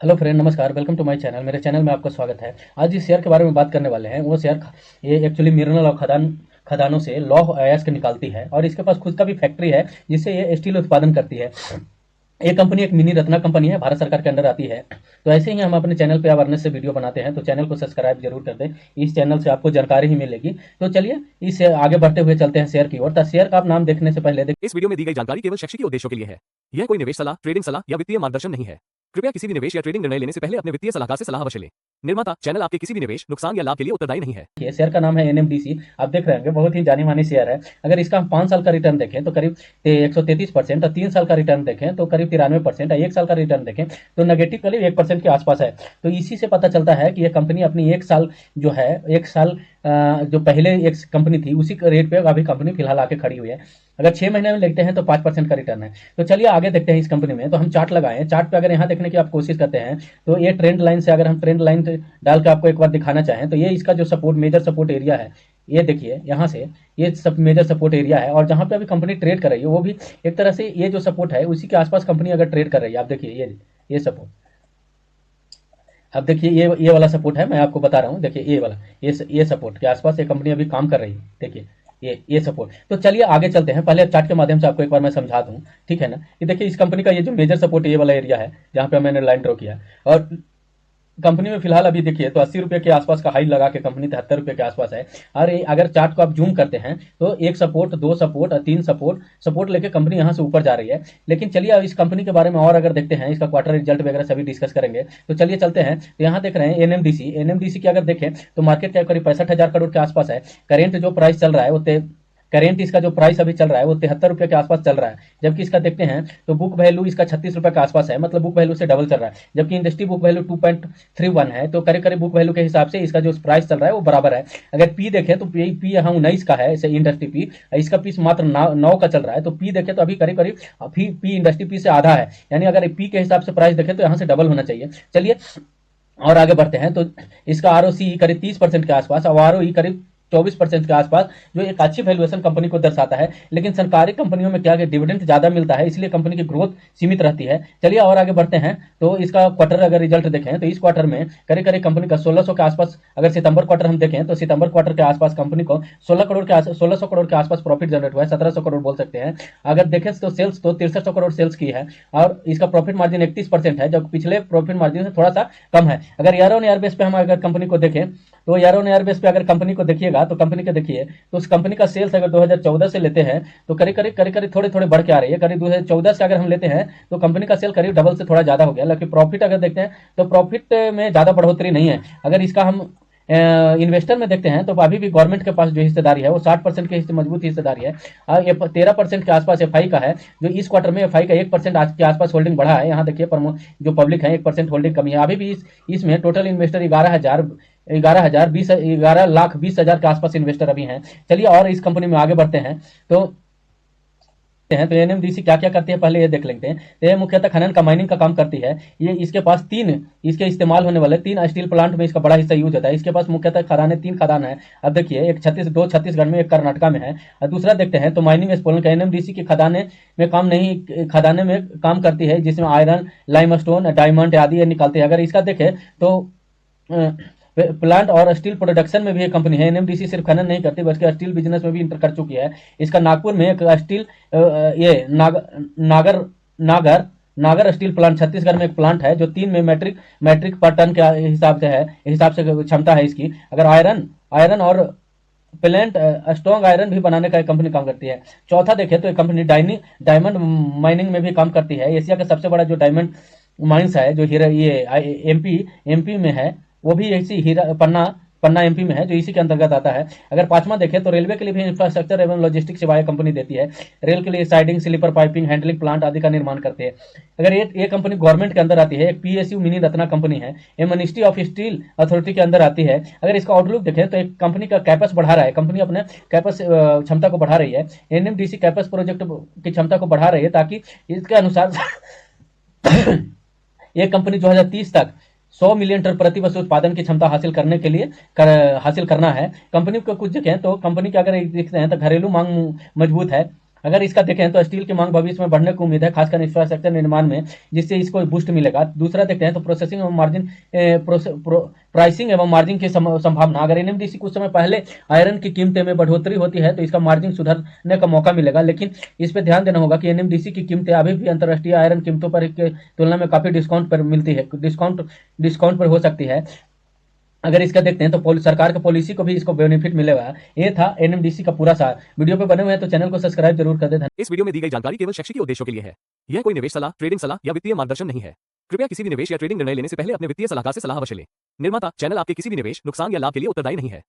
Hello friend, नमस्कार। Welcome to my channel. मेरे channel में आपका स्वागत है। आज जिस शेयर के बारे में बात करने वाले हैं वो शेयर ये एक्चुअली मिनरल और खदानों से लौह अयस्क निकालती है और इसके पास खुद का भी फैक्ट्री है जिससे ये स्टील उत्पादन करती है। ये कंपनी एक मिनी रत्ना कंपनी है, भारत सरकार के अंडर आती है। तो ऐसे ही हम अपने चैनल पे अवेयरनेस से वीडियो बनाते हैं, तो चैनल को सब्सक्राइब जरूर कर दें। इस चैनल से आपको जानकारी ही मिलेगी। तो चलिए इस आगे बढ़ते हुए चलते हैं शेयर की ओर। तो शेयर का आप नाम देखने से पहले इस वीडियो में दी गई जानकारी केवल शैक्षिक उद्देश्यों के लिए है। यह कोई निवेश सलाह, ट्रेडिंग सलाह या वित्तीय मार्गदर्शन नहीं है। कृपया किसी भी निवेश या ट्रेडिंग निर्णय लेने से पहले अपने वित्तीय सलाहकार से सलाह अवश्य लें। निर्माता चैनल आपके किसी भी निवेश, नुकसान या लाभ के लिए उत्तरदायी नहीं है। देखिए, शेयर का नाम है एनएमडीसी। आप देख रहे होंगे, बहुत ही जानी मानी शेयर है। अगर इसका हम 5 साल का रिटर्न देखें तो करीब 133% और 3 साल का रिटर्न देखें तो करीब 93% और 1 साल का रिटर्न देखें तो नेगेटिव करीब 1% के आसपास है। तो इसी से पता चलता है कि यह कंपनी अपनी 1 साल जो है, 1 साल जो पहले एक कंपनी थी उसी रेट पे अभी कंपनी फिलहाल आके खड़ी हुई है। अगर 6 महीने में लेते हैं तो 5% का रिटर्न है। तो चलिए आगे देखते हैं इस कंपनी में। तो हम चार्ट लगाएं, चार्ट पे अगर यहाँ देखने की आप कोशिश करते हैं तो ये ट्रेंड लाइन से, अगर हम ट्रेंड लाइन डाल के आपको एक बार दिखाना चाहें तो ये इसका जो सपोर्ट, मेजर सपोर्ट एरिया है, ये देखिए यहाँ से ये सब मेजर सपोर्ट एरिया है। और जहाँ पे अभी कंपनी ट्रेड कर रही है वो भी एक तरह से ये जो सपोर्ट है उसी के आसपास कंपनी अगर ट्रेड कर रही है। आप देखिए ये सपोर्ट, अब देखिए ये वाला सपोर्ट है, मैं आपको बता रहा हूँ। देखिए ये वाला, ये सपोर्ट के आसपास ये कंपनी अभी काम कर रही है। देखिए ये सपोर्ट। तो चलिए आगे चलते हैं। पहले चार्ट के माध्यम से आपको एक बार मैं समझा दूं, ठीक है ना। ये देखिए इस कंपनी का ये जो मेजर सपोर्ट ये वाला एरिया है जहाँ पे मैंने लाइन ड्रॉ किया है। और कंपनी में फिलहाल अभी देखिए तो 80 रुपये के आसपास का हाई लगा के कंपनी 73 रुपये के आसपास है। और अगर चार्ट को आप जूम करते हैं तो एक सपोर्ट, दो सपोर्ट और तीन सपोर्ट लेके कंपनी यहाँ से ऊपर जा रही है। लेकिन चलिए अब इस कंपनी के बारे में और अगर देखते हैं, इसका क्वार्टर रिजल्ट वगैरह सभी डिस्कस करेंगे। तो चलिए चलते हैं। तो यहाँ देख रहे हैं एनएमडीसी की अगर देखें तो मार्केट कैप करीब 65,000 करोड़ के आसपास है। करेंट जो प्राइस चल रहा है वो करेंट इसका जो प्राइस अभी चल रहा है वो 73 रुपये के आसपास चल रहा है। जबकि इसका देखते हैं तो बुक वैल्यू इसका 36 रुपये के आसपास है, मतलब बुक वैल्यू से डबल चल रहा है। जबकि इंडस्ट्री बुक वैल्यू 2.31 है। तो करीब करीब बुक वैल्यू के हिसाब से इसका जो प्राइस चल रहा है वो बराबर है। अगर पी देखें तो पी यहाँ 19 का है, इंडस्ट्री पी, इसका पी मात्र 9 का चल रहा है। तो पी देखें तो अभी करीब करीब पी इंडस्ट्री पी से आधा है। यानी अगर पी के हिसाब से प्राइस देखें तो यहाँ से डबल होना चाहिए। चलिए और आगे बढ़ते हैं। तो इसका आरओसी करीब 30% के आसपास और आरओई करीब 24% के आसपास, जो एक अच्छी वैल्यूएशन कंपनी को दर्शाता है। लेकिन सरकारी कंपनियों में क्या है, डिविडेंड ज्यादा मिलता है, इसलिए कंपनी की ग्रोथ सीमित रहती है। चलिए और आगे बढ़ते हैं। तो इसका क्वार्टर अगर रिजल्ट देखें तो इस क्वार्टर में करीब करीब कंपनी का 1600 के आसपास, अगर सितंबर क्वार्टर हम देखें तो सितंबर क्वार्टर के आसपास कंपनी को 1600 करोड़ के आसपास प्रॉफिट जनरेट हुआ है, 1700 करोड़ बोल सकते हैं। अगर देखें तो सेल्स तो 6300 करोड़ सेल्स की है और इसका प्रॉफिट मार्जिन 31% है, जो पिछले प्रॉफिट मार्जिन से थोड़ा सा कम है। अगर ईयर ऑन ईयर बेस पे हम अगर कंपनी को देखें तो ईयर ऑन ईयर बेस पे अगर कंपनी को देखिएगा तो कंपनी के देखिए तो उस कंपनी का सेल्स अगर 2014 से लेते हैं तो करीब थोड़े थोड़े बढ़ के आ रही है। करीब 2014 से अगर हम लेते हैं तो कंपनी का सेल करीब डबल से थोड़ा ज्यादा हो गया। लेकिन प्रॉफिट अगर देखते हैं तो प्रॉफिट में ज्यादा बढ़ोतरी नहीं है। अगर इसका हम इन्वेस्टर में देखते हैं तो अभी भी गवर्नमेंट के पास जो हिस्सेदारी है वो 60% की मजबूत हिस्सेदारी है। और ये 13% के आसपास एफआई का है, जो इस क्वार्टर में एफआई का 1% आज के आसपास होल्डिंग बढ़ा है। यहाँ देखिए जो पब्लिक है 1% होल्डिंग कमी है। अभी भी इसमें टोटल इन्वेस्टर 11,20,000 के आसपास इन्वेस्टर अभी हैं। चलिए और इस कंपनी में आगे बढ़ते हैं। तो एनएमडीसी क्या क्या करती है पहले ये देख लेते हैं। तो ये मुख्यतः खनन का, माइनिंग का काम करती है। ये इसके पास इसके इस्तेमाल होने वाले 3 स्टील प्लांट में इसका बड़ा हिस्सा यूज होता है। इसके पास मुख्यतः खदानें, 3 खदान है। अब देखिए दो छत्तीसगढ़ में, एक कर्नाटका में है और दूसरा देखते हैं तो माइनिंग एक्सप्लोरेशन का एनएमडीसी की खदाने में काम करती है, जिसमें आयरन, लाइमस्टोन, डायमंड आदि ये निकालते हैं। अगर इसका देखें तो प्लांट और स्टील प्रोडक्शन में भी एक कंपनी है। एनएमडीसी सिर्फ खनन नहीं करती बल्कि स्टील बिजनेस में भी इंटर कर चुकी है। इसका नागपुर में एक स्टील ये नागर नागर नागर स्टील प्लांट, छत्तीसगढ़ में एक प्लांट है जो 3 में मैट्रिक पर टन के हिसाब से क्षमता है इसकी। अगर आयरन और प्लेंट स्ट्रॉन्ग आयरन भी बनाने का एक कंपनी काम करती है। चौथा देखें तो एक कंपनी डायमंड माइनिंग में भी काम करती है। एशिया का सबसे बड़ा जो डायमंड माइंस है, जो हीरा ये एमपी में है, वो भी इसी हीरा पन्ना एमपी में है, जो इसी के अंतर्गत आता है। अगर पांचवा देखें तो रेलवे के लिए भी इंफ्रास्ट्रक्चर एवं लॉजिस्टिक सेवाएं कंपनी देती है। रेल के लिए siding, sleeper piping, handling plant आदि का निर्माण करते हैं। अगर ये कंपनी गवर्नमेंट के अंदर आती है, एक पीएसयू मिनी रत्ना कंपनी है, ये मिनिस्ट्री ऑफ स्टील अथॉरिटी के अंदर आती है। अगर इसका आउटलुक देखें तो एक कंपनी का कैपस बढ़ा रहा है, कंपनी अपने कैपस क्षमता को बढ़ा रही है। एनएमडीसी कैपस प्रोजेक्ट की क्षमता को बढ़ा रही है ताकि इसके अनुसार ये कंपनी 2030 तक 100 मिलियन टन प्रति वर्ष उत्पादन की क्षमता हासिल करने के लिए हासिल करना है। कंपनी को कुछ देखें तो कंपनी के अगर देखते हैं तो घरेलू मांग मजबूत है। अगर इसका देखें तो स्टील की मांग भविष्य में बढ़ने की उम्मीद है, खासकर इंफ्रास्ट्रक्चर निर्माण में, जिससे इसको बूस्ट मिलेगा। दूसरा देखते हैं तो प्रोसेसिंग एवं मार्जिन, प्राइसिंग एवं मार्जिन की संभावना। अगर एनएमडीसी कुछ समय पहले आयरन की कीमतें में बढ़ोतरी होती है तो इसका मार्जिन सुधरने का मौका मिलेगा, लेकिन इस पे ध्यान देना होगा कि एनएमडीसी की कीमतें अभी भी अंतर्राष्ट्रीय आयरन कीमतों पर की तुलना में काफी डिस्काउंट पर मिलती है, डिस्काउंट पर हो सकती है। अगर इसका देखते हैं तो सरकार के पॉलिसी को भी इसको बेनिफिट मिलेगा। ये था एनएमडीसी का पूरा सार। वीडियो पे बने हुए हैं तो चैनल को सब्सक्राइब जरूर कर दें। इस वीडियो में दी गई जानकारी केवल शैक्षिक उद्देश्यों के लिए है। यह कोई निवेश सलाह, ट्रेडिंग सलाह या वित्तीय मार्गदर्शन नहीं है। कृपया किसी भी निवेश या ट्रेडिंग निर्णय लेने से पहले अपने वित्तीय सलाहकार से सलाह अवश्य लें। निर्माता चैनल आपके किसी भी निवेश, नुकसान या लाभ के लिए उत्तरदायी नहीं है।